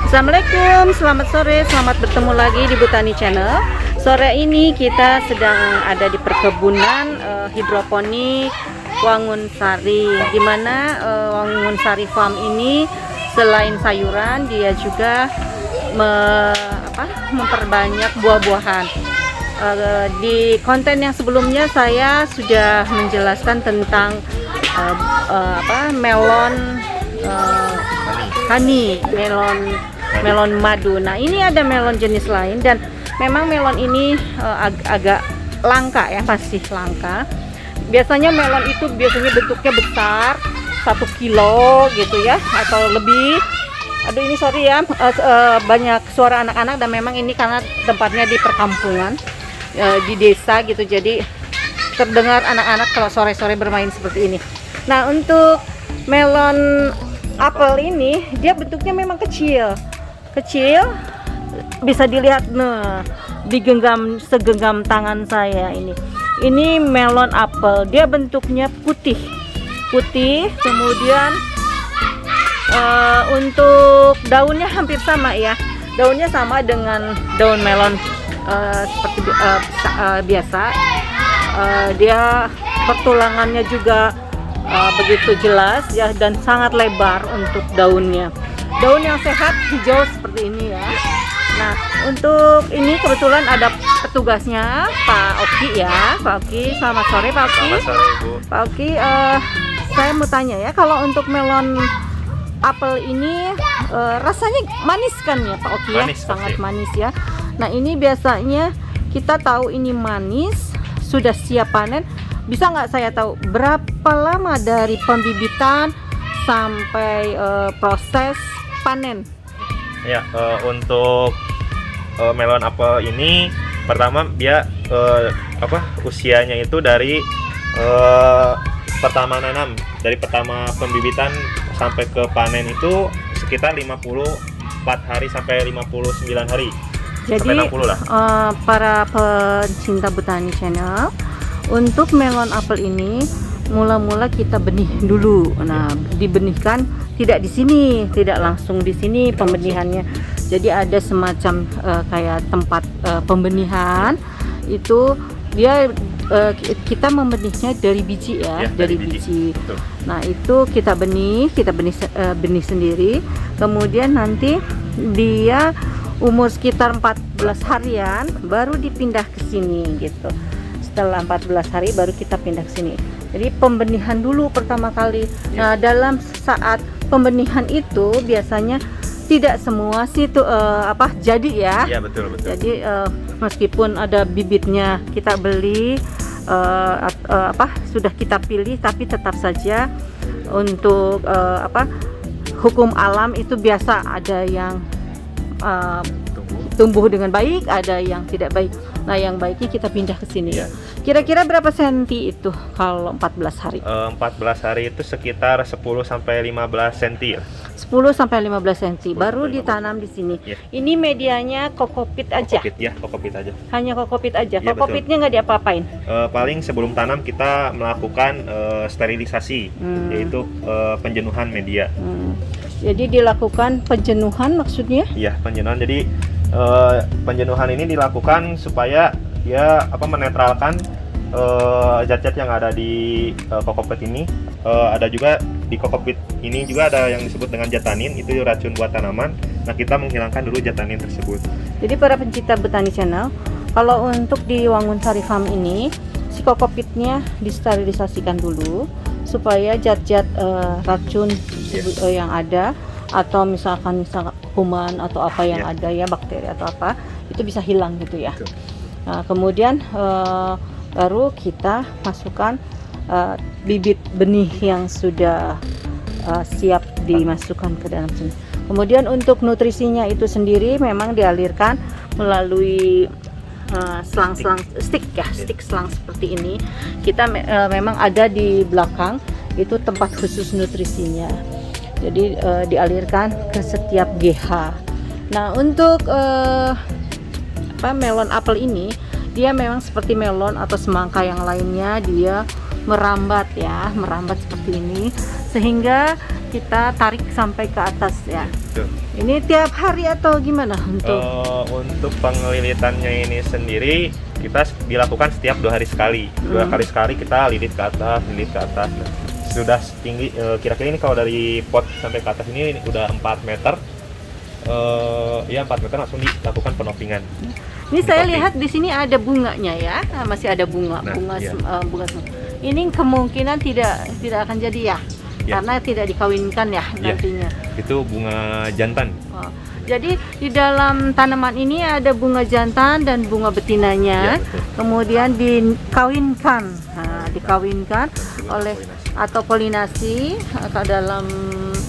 Assalamualaikum, selamat sore, selamat bertemu lagi di Botani Channel. Sore ini kita sedang ada di perkebunan hidroponik Wangunsari, di mana Wangunsari Farm ini selain sayuran dia juga memperbanyak buah-buahan. Di konten yang sebelumnya saya sudah menjelaskan tentang melon honey, melon madu. Nah, ini ada melon jenis lain dan memang melon ini agak langka ya, masih langka. Biasanya melon itu bentuknya besar, 1 kilo gitu ya atau lebih. Aduh, ini sorry ya, banyak suara anak-anak dan memang ini karena tempatnya di perkampungan, di desa gitu, jadi terdengar anak-anak kalau sore-sore bermain seperti ini. Nah, untuk melon apel ini dia bentuknya memang kecil, bisa dilihat segenggam tangan saya ini. Ini melon apel, dia bentuknya putih. Kemudian untuk daunnya hampir sama ya, daunnya sama dengan daun melon seperti biasa. Dia pertulangannya juga begitu jelas ya, dan sangat lebar untuk daunnya. Daun yang sehat hijau seperti ini ya. Nah, untuk ini kebetulan ada petugasnya, Pak Oki ya. Pak Oki, selamat sore Pak Oki. Selamat sore Bu. Pak Oki, saya mau tanya ya, kalau untuk melon apel ini rasanya manis kan ya Pak Oki? Manis, ya, sangat pasti. manis ya. Nah, ini biasanya kita tahu ini manis, sudah siap panen. Bisa nggak saya tahu berapa lama dari pembibitan sampai proses panen? Ya, untuk melon apel ini pertama dia usianya itu dari pertama nanam, dari pertama pembibitan sampai ke panen itu sekitar 54 hari sampai 59 hari. Jadi sampai 60 lah. Para pencinta Botani Channel, untuk melon apel ini mula-mula kita benih dulu. Nah, dibenihkan tidak di sini, tidak langsung di sini pembenihannya. Jadi ada semacam kayak tempat pembenihan. Itu dia kita membenihnya dari biji ya, dari biji. Betul. Nah, itu kita benih sendiri. Kemudian nanti dia umur sekitar 14 harian baru dipindah ke sini gitu. Setelah 14 hari baru kita pindah ke sini. Jadi pembenihan dulu pertama kali. Nah, dalam saat pembenihan itu biasanya tidak semua sih itu jadi ya. Iya, betul. Jadi meskipun ada bibitnya kita beli, sudah kita pilih, tapi tetap saja untuk hukum alam itu biasa ada yang tumbuh dengan baik, ada yang tidak baik. Nah, yang baiknya kita pindah ke sini. Ya. Kira-kira berapa senti itu kalau 14 hari? 14 hari itu sekitar 10 sampai 15 cm ya. 10 sampai 15 cm baru ditanam di sini. Ya. Ini medianya kokopit aja. Kokopit aja. Hanya kokopit aja. Ya, Kokopitnya nggak diapa-apain. Paling sebelum tanam kita melakukan sterilisasi, yaitu penjenuhan media. Jadi dilakukan penjenuhan maksudnya? Iya, penjenuhan. Jadi penjenuhan ini dilakukan supaya dia menetralkan zat-zat yang ada di kokopit ini. Ada juga di kokopit ini juga ada yang disebut dengan jatanin, itu racun buat tanaman. Nah, kita menghilangkan dulu jatanin tersebut. Jadi para pencinta Botani Channel, kalau untuk di Wangunsari Farm ini si kokopitnya disterilisasikan dulu supaya zat-zat racun yang ada, atau misalkan kuman atau apa yang ada ya, bakteri atau apa, itu bisa hilang gitu ya. Nah, kemudian baru kita masukkan bibit benih yang sudah siap dimasukkan ke dalam sini. Kemudian untuk nutrisinya itu sendiri memang dialirkan melalui selang-selang stick ya, stick selang seperti ini. Kita memang ada di belakang itu tempat khusus nutrisinya. Jadi dialirkan ke setiap GH. Nah, untuk melon apel ini dia memang seperti melon atau semangka yang lainnya, dia merambat ya, merambat seperti ini, sehingga kita tarik sampai ke atas ya. Tuh. Ini tiap hari atau gimana untuk? Untuk penglilitannya ini sendiri kita dilakukan setiap 2 hari sekali. 2 kali sekali kita lilit ke atas, lilit ke atas. Nah, sudah tinggi kira-kira ini kalau dari pot sampai ke atas ini udah 4 meter. Ya 4 meter langsung dilakukan penopingan. Ini saya lihat di sini ada bunganya ya, masih ada bunga, Nah, iya. bunga. Ini kemungkinan tidak akan jadi ya, karena tidak dikawinkan ya nantinya. Itu bunga jantan. Oh, jadi di dalam tanaman ini ada bunga jantan dan bunga betinanya, betul. kemudian dikawinkan, dikawinkan oleh atau polinasi atau dalam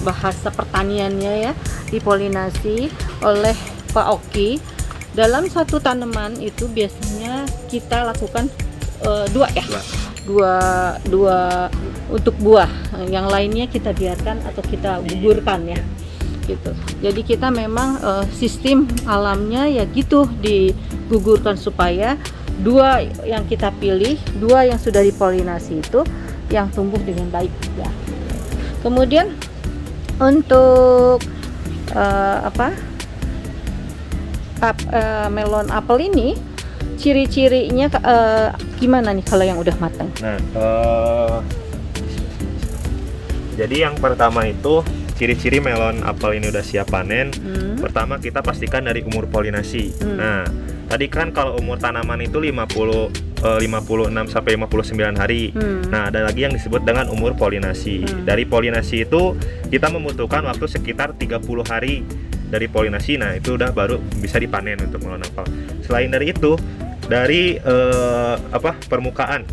bahasa pertaniannya ya, dipolinasi oleh Pak Oki. Dalam satu tanaman itu biasanya kita lakukan 2 ya, dua untuk buah, yang lainnya kita biarkan atau kita gugurkan ya, gitu. Jadi kita memang sistem alamnya ya gitu, digugurkan supaya 2 yang kita pilih, 2 yang sudah dipolinasi itu yang tumbuh dengan baik ya. Kemudian untuk melon apel ini ciri-cirinya gimana nih kalau yang udah matang? Nah, jadi yang pertama itu ciri-ciri melon apel ini udah siap panen. Pertama kita pastikan dari umur polinasi. Nah, tadi kan kalau umur tanaman itu 56 sampai 59 hari. Nah, ada lagi yang disebut dengan umur polinasi. Dari polinasi itu kita membutuhkan waktu sekitar 30 hari dari polinasi. Nah, itu udah baru bisa dipanen untuk melon apel. Selain dari itu, dari permukaan.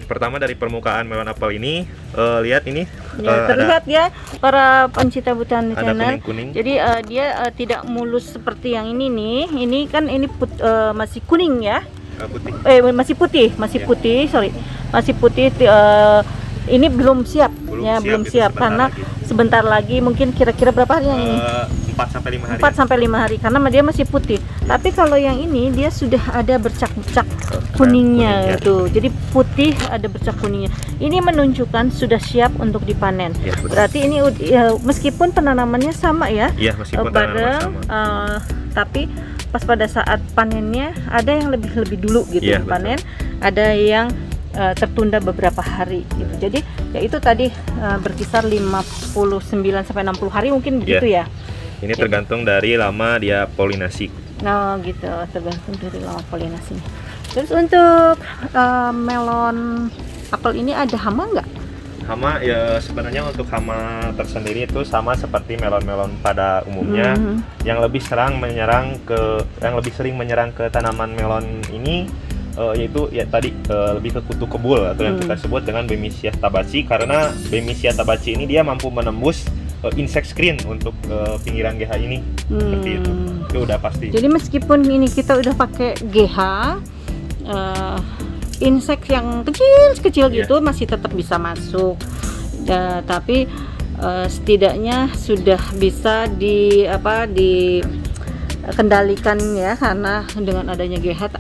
Pertama dari permukaan melon apel ini, lihat ini ya, terlihat ya para pencinta botani ada channel. kuning-kuning. Jadi dia tidak mulus seperti yang ini nih. Ini kan ini masih kuning ya. Putih. Masih putih, Ya. putih, sorry. Masih putih. Ini belum siap, belum siap karena sebentar lagi mungkin kira-kira berapa hari yang ini? 4 sampai 5 hari. 4 sampai 5 hari karena dia masih putih. Tapi kalau yang ini dia sudah ada bercak-bercak kuningnya tuh. Jadi putih ada bercak kuningnya. Ini menunjukkan sudah siap untuk dipanen. Ya, betul. Berarti ini meskipun penanamannya sama ya. Iya, meskipun bareng, tanaman sama. tapi pas pada saat panennya ada yang lebih dulu gitu Iya, panen, ada yang tertunda beberapa hari gitu. Jadi ya itu tadi berkisar 59 sampai 60 hari mungkin begitu ya. Ini tergantung dari lama dia polinasi. Nah gitu, tergantung dari lama polinasinya. Terus untuk melon apel ini ada hama nggak? Hama ya sebenarnya untuk hama tersendiri itu sama seperti melon-melon pada umumnya. Yang lebih sering menyerang ke tanaman melon ini yaitu ya tadi lebih ke kutu kebul atau yang kita sebut dengan Bemisia tabaci, karena Bemisia tabaci ini dia mampu menembus insect screen untuk pinggiran GH ini. Seperti itu udah pasti. Jadi meskipun ini kita udah pakai GH, insect yang kecil gitu masih tetap bisa masuk ya, tapi setidaknya sudah bisa dikendalikan ya, karena dengan adanya GH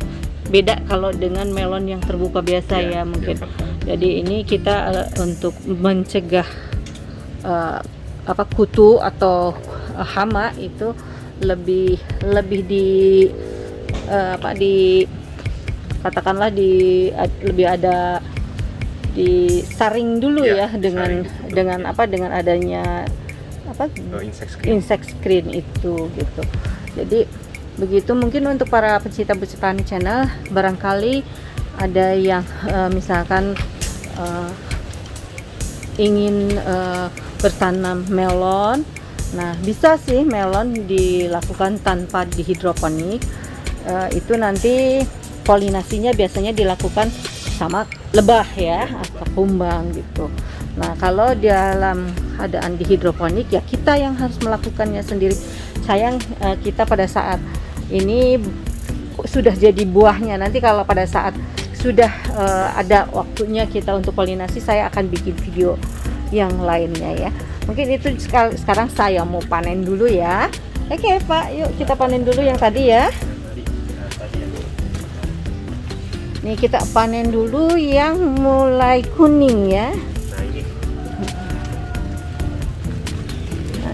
beda kalau dengan melon yang terbuka biasa ya mungkin. Jadi ini kita untuk mencegah kutu atau hama itu lebih katakanlah lebih ada disaring dulu ya dengan adanya insect screen itu gitu. Jadi begitu mungkin untuk para pecinta botani channel, barangkali ada yang misalkan ingin bertanam melon. Nah, bisa sih melon dilakukan tanpa dihidroponik. Itu nanti polinasinya biasanya dilakukan sama lebah ya atau kumbang gitu. Nah, kalau dalam keadaan dihidroponik ya kita yang harus melakukannya sendiri. Sayang kita pada saat ini sudah jadi buahnya. Nanti kalau pada saat sudah ada waktunya kita untuk polinasi, saya akan bikin video yang lainnya ya. Mungkin itu sekarang saya mau panen dulu ya. Oke Pak, yuk kita panen dulu yang tadi ya. Nih kita panen dulu yang mulai kuning ya. Nah ini.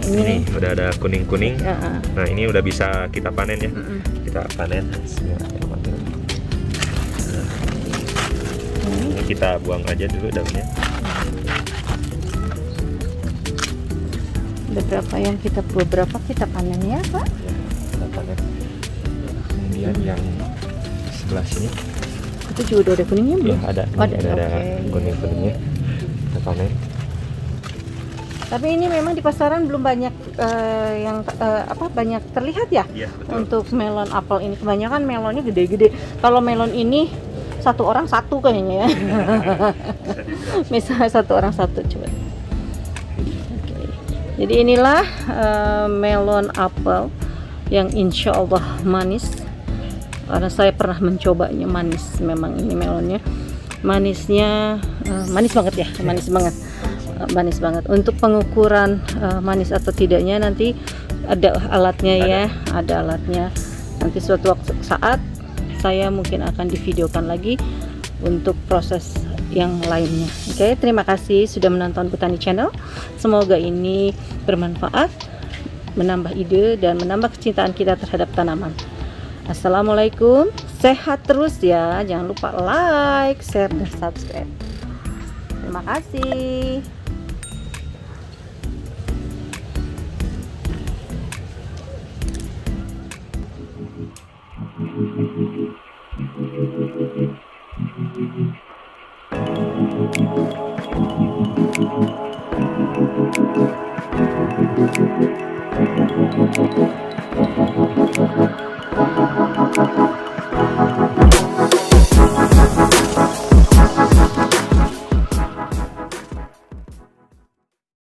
ini udah ada kuning-kuning. Ya. Nah, ini udah bisa kita panen ya. Kita panen. Bismillahirrahmanirrahim. Nah, ini kita buang aja dulu daunnya. Beberapa kita panen ya, Pak. Ya, kita panen. Kemudian yang sebelah sini Itu juga udah ada kuningnya belum? ya ada. Oh, Ini ada oke. kuning-kuningnya. Kita panen. Tapi ini memang di pasaran belum banyak banyak terlihat ya. Iya, betul. Untuk melon apel ini kebanyakan melonnya gede-gede. Kalau melon ini satu orang satu kayaknya ya. Misalnya satu orang satu coba. Oke. Jadi inilah melon apel yang insya Allah manis. Karena saya pernah mencobanya, manis memang ini melonnya. Manisnya manis banget ya, manis banget. Manis banget. Untuk pengukuran manis atau tidaknya nanti ada alatnya ya, ada alatnya. Nanti suatu saat saya mungkin akan divideokan lagi untuk proses yang lainnya. Oke, terima kasih sudah menonton Botani Channel. Semoga ini bermanfaat, menambah ide dan menambah kecintaan kita terhadap tanaman. Assalamualaikum, sehat terus ya. Jangan lupa like, share, dan subscribe. Terima kasih.